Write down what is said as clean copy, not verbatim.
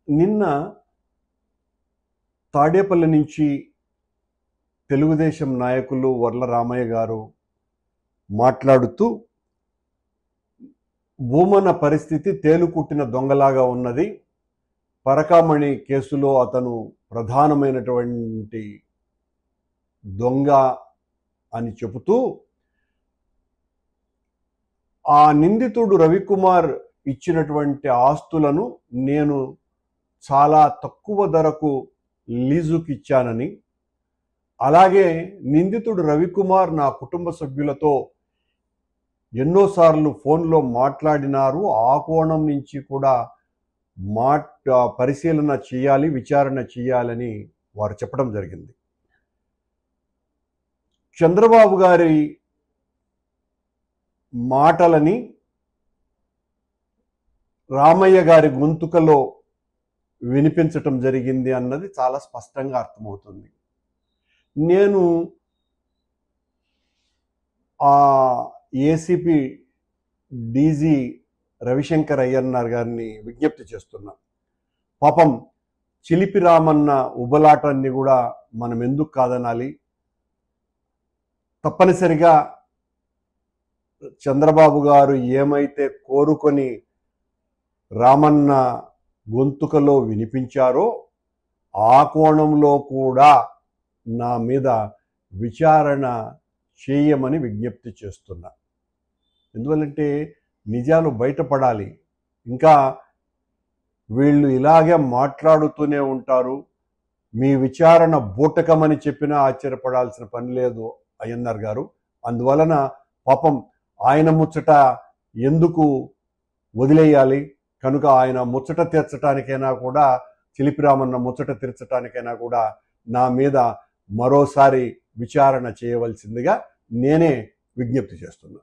నిన్న తాడేపల్లి నుంచి తెలుగుదేశం నాయకులు వర్ల రామయ్య గారు మాట్లాడుతూ భూమన పరిస్థితి తేలుకుట్టిన దొంగలాగా ఉన్నది. పరకామణి కేసులో అతను ప్రధానమైనటువంటి దొంగ అని చెబుతూ ఆ నిందితుడు రవికుమార్ ఇచ్చినటువంటి ఆస్తులను నేను చాలా తక్కువ ధరకు లీజుకి ఇచ్చానని, అలాగే నిందితుడు రవికుమార్ నా కుటుంబ సభ్యులతో ఎన్నోసార్లు ఫోన్లో మాట్లాడినారు. ఆ కోణం నుంచి కూడా పరిశీలన చేయాలి, విచారణ చేయాలని వారు చెప్పడం జరిగింది. చంద్రబాబు గారి మాటలని రామయ్య గారి గొంతుకలో వినిపించటం జరిగింది అన్నది చాలా స్పష్టంగా అర్థమవుతుంది. నేను ఆ ఏసీపీ డీజీ రవిశంకర్ అయ్యన్నార్ గారిని విజ్ఞప్తి చేస్తున్నా. పాపం చిలిపి రామన్న ఉబలాటాన్ని కూడా మనం ఎందుకు కాదనాలి? తప్పనిసరిగా చంద్రబాబు గారు ఏమైతే కోరుకొని రామన్న గొంతుకలో వినిపించారో ఆ కోణంలో కూడా నా మీద విచారణ చేయమని విజ్ఞప్తి చేస్తున్నా. ఎందువల్లంటే నిజాలు బయటపడాలి. ఇంకా వీళ్ళు ఇలాగే మాట్లాడుతూనే ఉంటారు. మీ విచారణ బూటకమని చెప్పినా ఆశ్చర్యపడాల్సిన పని లేదు అయ్యన్నార్ గారు. అందువలన పాపం ఆయన ముచ్చట ఎందుకు వదిలేయాలి? కనుక ఆయన ముచ్చట తీర్చడానికైనా కూడా, చిలిపిరామన్న ముచ్చట తీర్చడానికైనా కూడా నా మీద మరోసారి విచారణ చేయవలసిందిగా నేనే విజ్ఞప్తి చేస్తున్నా.